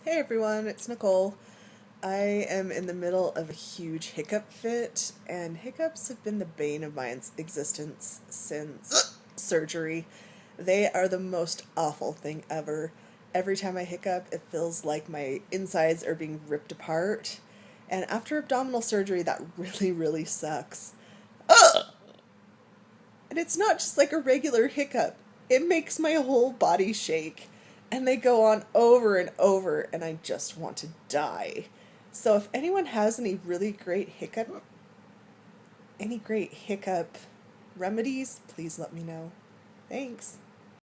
Hey everyone, it's Nicole. I am in the middle of a huge hiccup fit, and hiccups have been the bane of my existence since surgery. They are the most awful thing ever. Every time I hiccup, it feels like my insides are being ripped apart. And after abdominal surgery, that really, really sucks. And it's not just like a regular hiccup, it makes my whole body shake. And they go on over and over, and I just want to die. So if anyone has any great hiccup remedies, please let me know. Thanks.